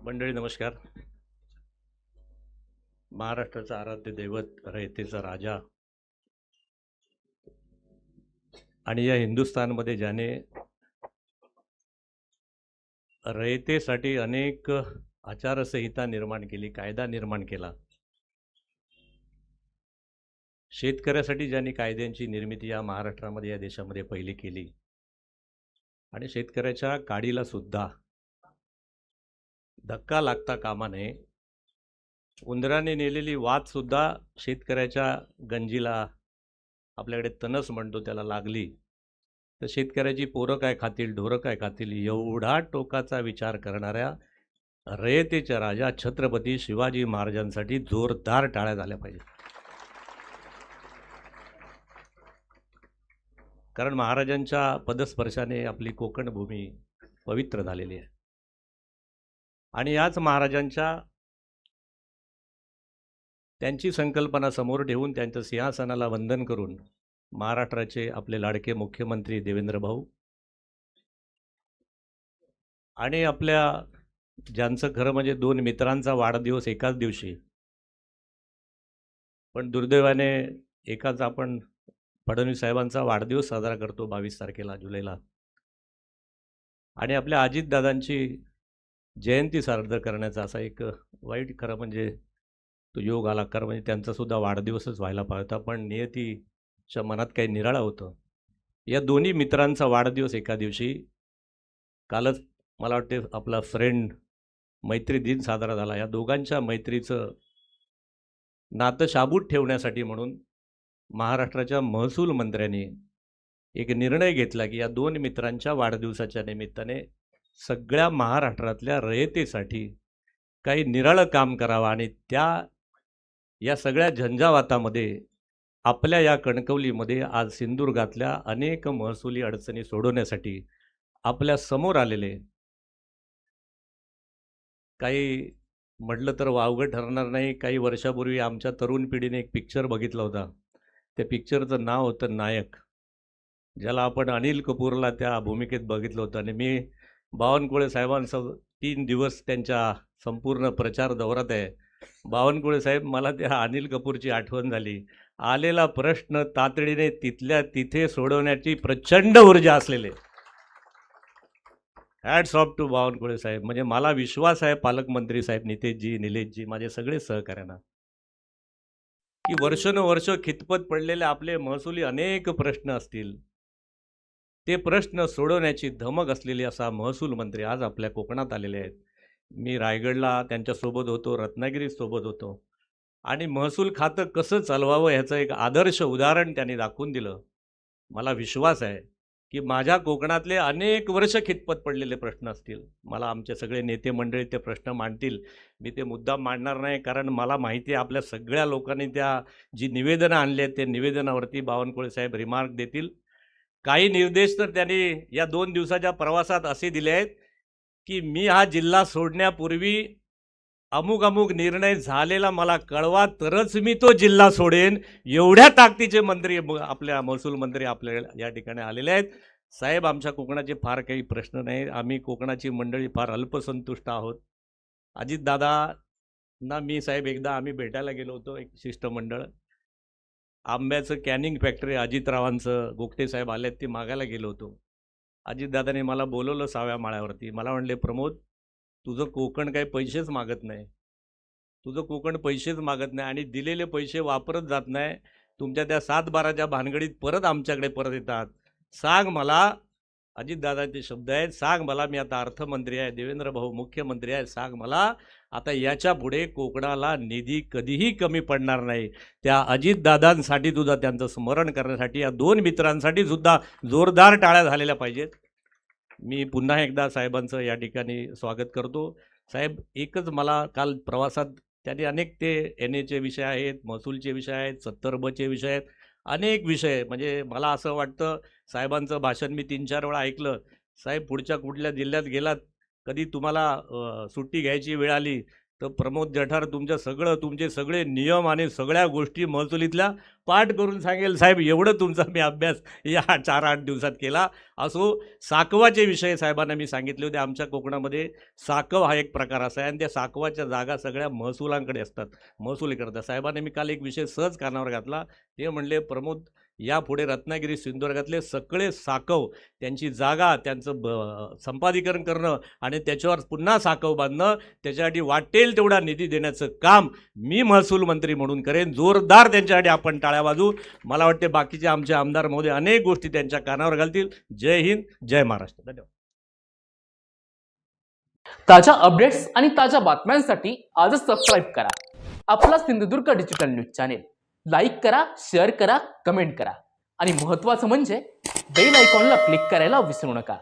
मंडळी नमस्कार. महाराष्ट्राचा आराध्य दैवत, रयतेचा राजा आणि या हिंदुस्थानमध्ये ज्याने रयतेसाठी अनेक आचारसंहिता निर्माण केली, कायदा निर्माण केला, शेतकऱ्यासाठी ज्यांनी कायद्यांची निर्मिती या महाराष्ट्रामध्ये, या देशामध्ये पहिली केली आणि शेतकऱ्याच्या काडीला सुद्धा धक्का लागता कामा नये, उंदराने नेलेली वातसुद्धा शेतकऱ्याच्या गंजीला, आपल्याकडे तणस म्हणतो त्याला, लागली तर शेतकऱ्याची पोरं काय खातील, ढोरं काय खातील, एवढा टोकाचा विचार करणाऱ्या रयतेच्या राजा छत्रपती शिवाजी महाराजांसाठी जोरदार टाळ्या झाल्या पाहिजेत. कारण महाराजांच्या पदस्पर्शाने आपली कोकण भूमी पवित्र झालेली आहे आणि याच महाराजांच्या त्यांची संकल्पना समोर ठेवून त्यांच्या सिंहासनाला वंदन करून महाराष्ट्राचे आपले लाडके मुख्यमंत्री देवेंद्र भाऊ आणि आपल्या ज्यांचं खरं म्हणजे दोन मित्रांचा वाढदिवस एकाच दिवशी, पण दुर्दैवाने एकाच आपण फडणवीस साहेबांचा वाढदिवस साजरा करतो 22 तारखेला जुलैला, आणि आपल्या अजितदादांची जयंती साजरा करण्याचा असा एक वाईट खरं म्हणजे तो योग आला. खरं म्हणजे त्यांचासुद्धा वाढदिवसच व्हायला पाहिजे होता, पण नियतीच्या मनात काही निराळं होतं. या दोन्ही मित्रांचा वाढदिवस एका दिवशी, कालच मला वाटते आपला फ्रेंड मैत्री दिन साजरा झाला. या दोघांच्या मैत्रीचं नातं शाबूत ठेवण्यासाठी म्हणून महाराष्ट्राच्या महसूल मंत्र्यांनी एक निर्णय घेतला की या दोन मित्रांच्या वाढदिवसाच्या निमित्ताने सगळ्या महाराष्ट्रातल्या रयतेसाठी काही निराळं काम करावं आणि या सगळ्या झंझावातामध्ये आपल्या या कणकवलीमध्ये आज सिंधुदुर्गातल्या अनेक महसुली अडचणी सोडवण्यासाठी आपल्या समोर आलेले, काही म्हटलं तर वावगं ठरणार नाही, काही वर्षापूर्वी आमच्या तरुण पिढीने एक पिक्चर बघितला होता. त्या पिक्चरचं नाव होतं नायक, ज्याला आपण अनिल कपूरला त्या भूमिकेत बघितलं होतं. आणि मी बावनकुळे साहेबांसोबत 3 दिवस त्यांच्या संपूर्ण प्रचार दौऱ्यात आहे. बावनकुळे साहेब, मला त्या अनिल कपूरची आठवण झाली. आलेला प्रश्न तातडीने तिथल्या तिथे सोडवण्याची प्रचंड ऊर्जा असलेले. हॅट्स ऑफ टू बावनकुळे साहेब. म्हणजे मला विश्वास आहे पालकमंत्री साहेब नितेशजी, निलेशजी, माझे सगळे सहकार्यांना, की वर्षानुवर्ष खितपत पडलेले आपले महसुली अनेक प्रश्न असतील, ते प्रश्न सोडवण्याची धमक असलेली असा महसूल मंत्री आज आपल्या कोकणात आलेले आहेत. मी रायगडला त्यांच्यासोबत होतो, रत्नागिरीसोबत होतो, आणि महसूल खातं कसं चालवावं ह्याचं एक आदर्श उदाहरण त्यांनी दाखवून दिलं. मला विश्वास आहे की माझ्या कोकणातले अनेक वर्ष खितपत पडलेले प्रश्न असतील, मला आमचे सगळे नेते मंडळी ते प्रश्न मांडतील. मी ते मुद्दाम मांडणार नाही, कारण मला माहिती आहे आपल्या सगळ्या लोकांनी त्या जी निवेदनं आणली आहेत, ते निवेदनावरती बावनकुळे साहेब रिमार्क देतील. काही निर्देश तर त्यांनी या 2 दिवसाच्या प्रवासात असे दिले आहेत की मी हा जिल्हा सोडण्यापूर्वी अमुक अमुक निर्णय झालेला मला कळवा, तरच मी तो जिल्हा सोडेन. एवढ्या ताकदीचे मंत्री आपल्या महसूल मंत्री आपल्या या ठिकाणी आलेले आहेत. साहेब, आमच्या कोकणाचे फार काही प्रश्न नाही, आम्ही कोकणाची मंडळी फार अल्पसंतुष्ट आहोत. अजितदादांना मी साहेब एकदा आम्ही भेटायला गेलो होतो, एक शिष्टमंडळ, आंब्याचं कॅनिंग फॅक्टरी अजितरावांचं गोगटे साहेब आलेत ते मागायला गेलो होतो. अजितदादांनी मला बोलवलं 6व्या माळ्यावरती. मला म्हणले, प्रमोद, तुझं कोकण काही पैसेच मागत नाही, तुझं कोकण पैसेच मागत नाही आणि दिलेले पैसे वापरत जात नाही, तुमच्या त्या 7-12च्या भानगडीत परत आमच्याकडे परत येतात. सांग मला, अजितदादांचे शब्द आहेत, सांग मला, मी आता अर्थमंत्री आहे, देवेंद्र भाऊ मुख्यमंत्री आहे, सांग मला आता याच्या पुढे कोकणाला निधी कधीही कमी पडणार नाही. त्या अजितदादांसाठी सुद्धा, त्यांचं स्मरण करण्यासाठी या 2 मित्रांसाठी सुद्धा जोरदार टाळ्या झालेल्या पाहिजेत. मी पुन्हा एकदा साहेबांचं या ठिकाणी स्वागत करतो. साहेब, एकच मला काल प्रवासात त्यांनी अनेक ते NAचे विषय आहेत, महसूलचे विषय आहेत, 70B विषय आहेत, अनेक विषय. म्हणजे मला असं वाटतं, साहेबांचं भाषण मी 3-4 वेळा ऐकलं. साहेब, पुढच्या कुठल्या जिल्ह्यात गेलात, कधी तुम्हाला सुट्टी घ्यायची वेळ आली तर प्रमोद जठार तुमचे सगळे नियम आणि सगळ्या गोष्टी महसुलीतल्या पाठ करून सांगेल. साहेब, एवढं तुमचा मी अभ्यास या 4-8 दिवसात केला. असो, साकवाचे विषय साहेबांना मी सांगितले होते. आमच्या कोकणामध्ये साकव हा एक प्रकार असा आहे आणि त्या साकवाच्या जागा सगळ्या महसुलांकडे असतात, महसुली करतात. साहेबांनी मी काल एक विषय सहज कानावर घातला. ते म्हणले, प्रमोद, यापुढे रत्नागिरी सिंधुदुर्गातले सगळे साकव, त्यांची जागा, त्यांचं संपादीकरण करणं आणि त्याच्यावर पुन्हा साकव बांधणं, त्याच्यासाठी वाटेल तेवढा निधी देण्याचं काम मी महसूल मंत्री म्हणून करेन. जोरदार त्यांच्यासाठी आपण टाळ्या वाजवू. मला वाटते बाकीचे आमचे आमदार महोदय अनेक गोष्टी त्यांच्या कानावर घालतील. जय हिंद, जय महाराष्ट्र. धन्यवाद. ताज्या अपडेट्स आणि ताज्या बातम्यांसाठी आजच सबस्क्राईब करा आपला Sindhudurg digital news channel. Like करा, शेअर करा, कमेंट करा आणि महत्त्वाचं म्हणजे बेल आयकॉनला क्लिक करायला विसरू नका.